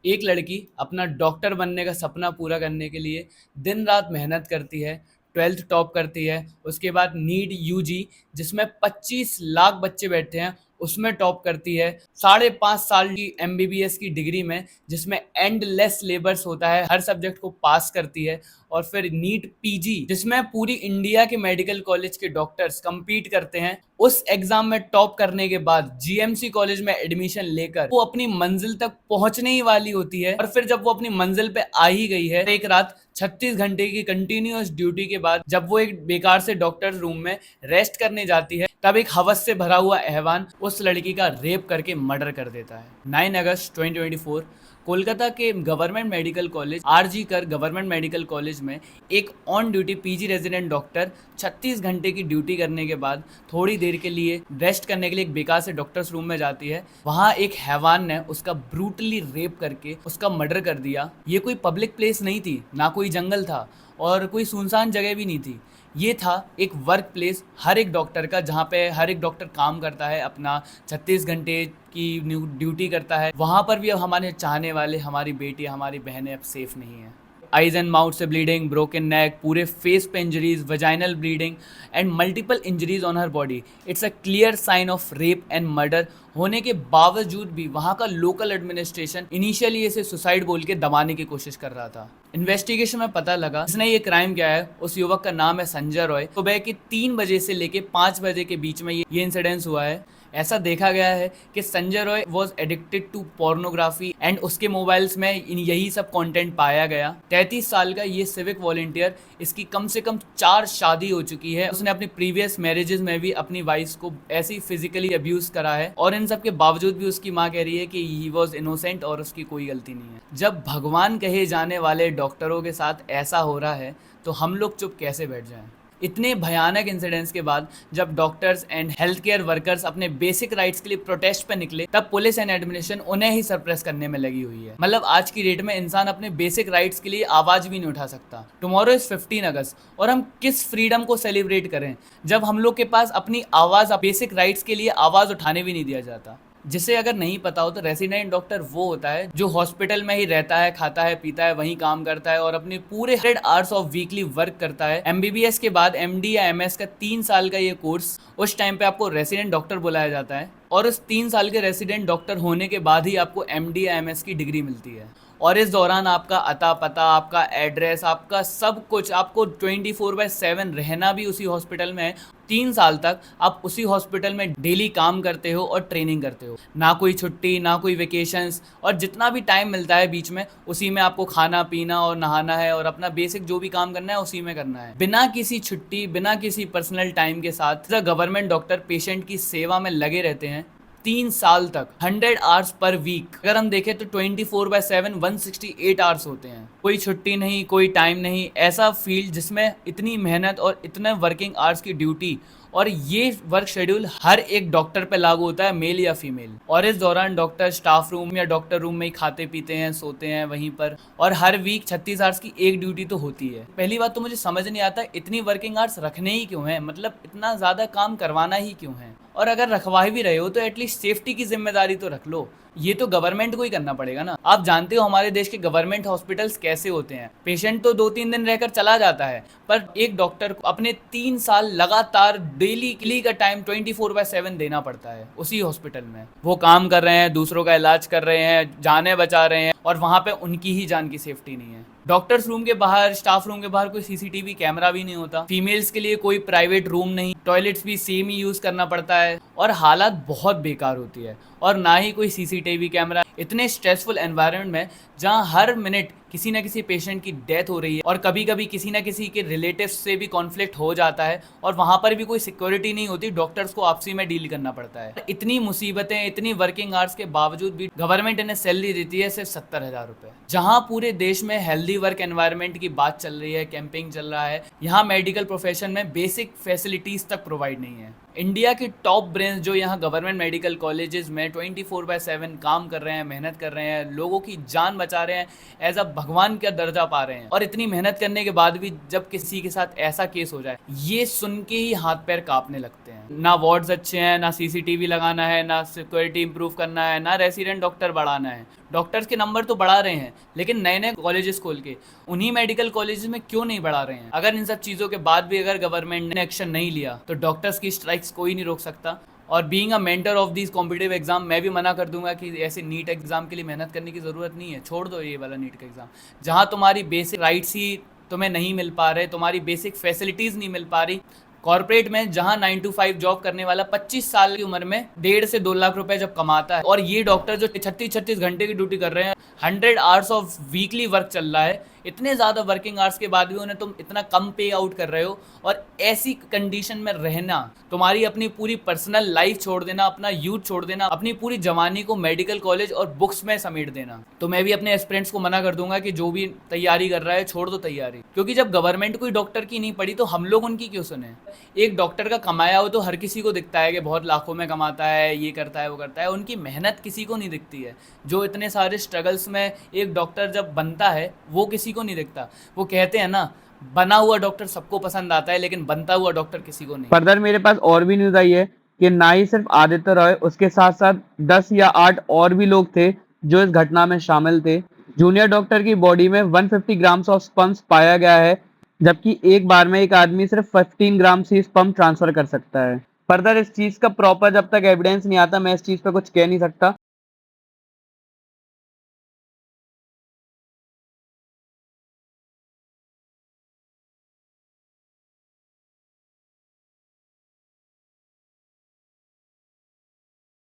एक लड़की अपना डॉक्टर बनने का सपना पूरा करने के लिए दिन रात मेहनत करती है, 12th टॉप करती है, उसके बाद नीट यूजी जिसमें 25 लाख बच्चे बैठते हैं उसमें टॉप करती है, 5.5 साल की एमबीबीएस की डिग्री में जिसमें एंडलेस लेबर्स होता है, हर सब्जेक्ट को पास करती है। और फिर नीट पीजी जिसमें पूरी इंडिया के मेडिकल कॉलेज के डॉक्टर्स compete करते हैं। उस एग्जाम में टॉप करने के बाद जीएमसी कॉलेज में एडमिशन लेकर वो अपनी मंजिल तक पहुंचने ही वाली होती है। और फिर जब वो अपनी मंजिल पे आ ही गई है, एक रात 36 घंटे की कंटिन्यूअस ड्यूटी के बाद जब वो एक बेकार से डॉक्टर रूम में रेस्ट करने जाती है, तब एक हवस से भरा हुआ एहवान उस लड़की का रेप करके मर्डर कर देता है। 9 अगस्त 2024 कोलकाता के गवर्नमेंट मेडिकल कॉलेज आरजी कर गवर्नमेंट मेडिकल कॉलेज में एक on duty PG resident doctor 36 घंटे की ड्यूटी करने के बाद थोड़ी देर के लिए रेस्ट करने के लिए एक बेकार से डॉक्टर्स रूम में जाती है। वहाँ एक हैवान ने उसका ब्रूटली रेप करके उसका मर्डर कर दिया। ये कोई पब्लिक प्लेस नहीं थी, ना कोई जंगल था और कोई सुनसान जगह भी नहीं थी। ये था एक वर्क प्लेस हर एक डॉक्टर का, जहाँ पे हर एक डॉक्टर काम करता है, अपना 36 घंटे की ड्यूटी करता है। वहाँ पर भी अब हमारे चाहने वाले, हमारी बेटियाँ, हमारी बहनें अब सेफ नहीं हैं। आइज एंड माउथ से ब्लीडिंग, ब्रोकन नेक, पूरे फेस पे injuries, vaginal bleeding and multiple injuries on her body. It's a clear sign of rape and murder होने के बावजूद भी वहाँ का लोकल एडमिनिस्ट्रेशन इनिशियली इसे सुसाइड बोल के दबाने की कोशिश कर रहा था। इन्वेस्टिगेशन में पता लगा जिसने ये क्राइम किया है उस युवक का नाम है संजय रॉय। सुबह के 3 बजे से लेके 5 बजे के बीच में ये इंसिडेंस हुआ है। ऐसा देखा गया है कि Sanjay Roy was addicted to pornography एंड उसके मोबाइल्स में यही सब कंटेंट पाया गया। 33 साल का ये सिविक वॉलंटियर, इसकी कम से कम 4 शादी हो चुकी है। उसने अपनी प्रीवियस मैरिजेस में भी अपनी वाइफ को ऐसे ही फिजिकली अब्यूज करा है और इन सब के बावजूद भी उसकी माँ कह रही है कि ही वॉज इनोसेंट और उसकी कोई गलती नहीं है। जब भगवान कहे जाने वाले डॉक्टरों के साथ ऐसा हो रहा है तो हम लोग चुप कैसे बैठ जाएं? इतने भयानक इंसिडेंट्स के बाद जब doctors and health care workers अपने बेसिक राइट्स के लिए प्रोटेस्ट पे निकले, तब पुलिस एंड एडमिनिस्ट्रेशन उन्हें ही सरप्रेस करने में लगी हुई है। मतलब आज की डेट में इंसान अपने बेसिक राइट्स के लिए आवाज भी नहीं उठा सकता। टुमारो इज 15 अगस्त और हम किस फ्रीडम को सेलिब्रेट करें जब हम लोग के पास अपनी आवाज, बेसिक राइट्स के लिए आवाज उठाने भी नहीं दिया जाता। जिसे अगर नहीं पता हो तो रेसिडेंट डॉक्टर वो होता है जो हॉस्पिटल में ही रहता है, खाता है, पीता है, वहीं काम करता है और अपने पूरे 100 आवर्स ऑफ वीकली वर्क करता है। एमबीबीएस के बाद एमडी या एमएस का 3 साल का ये कोर्स, उस टाइम पे आपको रेसिडेंट डॉक्टर बुलाया जाता है और उस 3 साल के रेसिडेंट डॉक्टर होने के बाद ही आपको एमडी या एमएस की डिग्री मिलती है। और इस दौरान आपका अता पता, आपका एड्रेस, आपका सब कुछ, आपको 24/7 रहना भी उसी हॉस्पिटल में है। 3 साल तक आप उसी हॉस्पिटल में डेली काम करते हो और ट्रेनिंग करते हो। ना कोई छुट्टी, ना कोई वेकेशंस, और जितना भी टाइम मिलता है बीच में उसी में आपको खाना पीना और नहाना है और अपना बेसिक जो भी काम करना है उसी में करना है, बिना किसी छुट्टी, बिना किसी पर्सनल टाइम के साथ। गवर्नमेंट डॉक्टर पेशेंट की सेवा में लगे रहते हैं 3 साल तक, 100 आवर्स पर वीक। अगर हम देखें तो 24/7 168 आवर्स होते हैं। कोई छुट्टी नहीं, कोई टाइम नहीं। ऐसा फील्ड जिसमें इतनी मेहनत और इतने वर्किंग आवर्स की ड्यूटी, और ये वर्क शेड्यूल हर एक डॉक्टर पे लागू होता है, मेल या फीमेल। और इस दौरान डॉक्टर स्टाफ रूम या डॉक्टर रूम में ही खाते पीते हैं, सोते हैं वहीं पर, और हर वीक 36 आवर्स की एक ड्यूटी तो होती है। पहली बात तो मुझे समझ नहीं आता इतनी वर्किंग आवर्स रखने ही क्यों है, मतलब इतना ज़्यादा काम करवाना ही क्यों है। और अगर रखवा भी रहे हो तो एटलीस्ट सेफ्टी की जिम्मेदारी तो रख लो। ये तो गवर्नमेंट को ही करना पड़ेगा ना। आप जानते हो हमारे देश के गवर्नमेंट हॉस्पिटल्स कैसे होते हैं। पेशेंट तो 2-3 दिन रहकर चला जाता है, पर एक डॉक्टर को अपने 3 साल लगातार डेली क्ली का टाइम 24/7 देना पड़ता है उसी हॉस्पिटल में। वो काम कर रहे हैं, दूसरों का इलाज कर रहे हैं, जानें बचा रहे हैं, और वहाँ पे उनकी ही जान की सेफ्टी नहीं है। डॉक्टर्स रूम के बाहर, स्टाफ रूम के बाहर कोई सीसीटीवी कैमरा भी नहीं होता। फीमेल्स के लिए कोई प्राइवेट रूम नहीं, टॉयलेट्स भी सेम ही यूज करना पड़ता है, और हालात बहुत बेकार होती है। और ना ही कोई सीसीटीवी कैमरा। इतने स्ट्रेसफुल एनवायरनमेंट में जहाँ हर मिनट किसी ना किसी पेशेंट की डेथ हो रही है, और कभी कभी किसी ना किसी के रिलेटिव्स से भी कॉन्फ्लिक्ट हो जाता है, और वहाँ पर भी कोई सिक्योरिटी नहीं होती, डॉक्टर्स को आपसी में डील करना पड़ता है। इतनी मुसीबतें, इतनी वर्किंग आवर्स के बावजूद भी गवर्नमेंट इन्हें सैलरी देती है सिर्फ 70,000 रुपये। जहाँ पूरे देश में हेल्दी वर्क एनवायरनमेंट की बात चल रही है, कैंपिंग चल रहा है, यहाँ मेडिकल प्रोफेशन में बेसिक फैसिलिटीज तक प्रोवाइड नहीं है। इंडिया की टॉप ब्रेन्स जो यहाँ गवर्नमेंट मेडिकल कॉलेजेस में 24/7 काम कर रहे हैं, मेहनत कर रहे हैं, लोगों की जान बचा रहे हैं, एज अ भगवान का दर्जा पा रहे हैं। और इतनी मेहनत करने के बाद भी जब किसी के साथ ऐसा केस हो जाए, ये सुन के ही हाथ पैर कांपने लगते हैं। ना वार्ड्स अच्छे हैं, ना सीसीटीवी लगाना है, ना सिक्योरिटी इंप्रूव करना है, ना रेसिडेंट डॉक्टर बढ़ाना है। डॉक्टर्स के नंबर तो बढ़ा रहे हैं, लेकिन नए नए कॉलेजेस खोल के उन्हीं मेडिकल कॉलेजेस में क्यों नहीं बढ़ा रहे हैं? अगर इन सब चीज़ों के बाद भी अगर गवर्नमेंट ने एक्शन नहीं लिया तो डॉक्टर्स की स्ट्राइक्स कोई नहीं रोक सकता। और being a mentor of this competitive exam, मैं भी मना कर दूंगा कि ऐसे नीट एग्जाम के लिए मेहनत करने की ज़रूरत नहीं है। छोड़ दो ये वाला नीट का एग्ज़ाम, जहाँ तुम्हारी बेसिक राइट्स ही तुम्हें नहीं मिल पा रहे, तुम्हारी बेसिक फैसिलिटीज़ नहीं मिल पा रही। कॉर्पोरेट में जहां 9 to 5 जॉब करने वाला 25 साल की उम्र में 1.5 से 2 लाख रुपए जब कमाता है, और ये डॉक्टर जो 36-36 घंटे की ड्यूटी कर रहे हैं, 100 आवर्स ऑफ वीकली वर्क चल रहा है, इतने ज़्यादा वर्किंग आवर्स के बाद भी उन्हें तुम इतना कम पे आउट कर रहे हो। और ऐसी कंडीशन में रहना, तुम्हारी अपनी पूरी पर्सनल लाइफ छोड़ देना, अपना यूथ छोड़ देना, अपनी पूरी जवानी को मेडिकल कॉलेज और बुक्स में समेट देना। तो मैं भी अपने एस्पिरेंट्स को मना कर दूंगा कि जो भी तैयारी कर रहा है छोड़ दो तैयारी, क्योंकि जब गवर्नमेंट कोई डॉक्टर की नहीं पड़ी तो हम लोग उनकी क्यों सुने? एक डॉक्टर का कमाया हो तो हर किसी को दिखता है कि बहुत लाखों में कमाता है, ये करता है, वो करता है। उनकी मेहनत किसी को नहीं दिखती है। जो इतने सारे स्ट्रगल्स में एक डॉक्टर जब बनता है वो किसी को नहीं दिखता। वो कहते हैं ना, बना हुआ डॉक्टर सबको पसंद आता है, लेकिन बनता हुआ डॉक्टर किसी को नहीं। फर्दर मेरे पास और भी न्यूज आई है कि ना ही सिर्फ आदित्य रॉय, उसके साथ साथ 10 या 8 और भी लोग थे जो इस घटना में शामिल थे। जूनियर डॉक्टर की बॉडी में 150 ग्राम्स ऑफ स्पम्स पाया गया है, जबकि एक बार में एक आदमी सिर्फ 15 ग्राम ही स्पम ट्रांसफर कर सकता है। फर्दर इस चीज का प्रॉपर जब तक एविडेंस नहीं आता, मैं इस चीज पे कुछ कह नहीं सकता।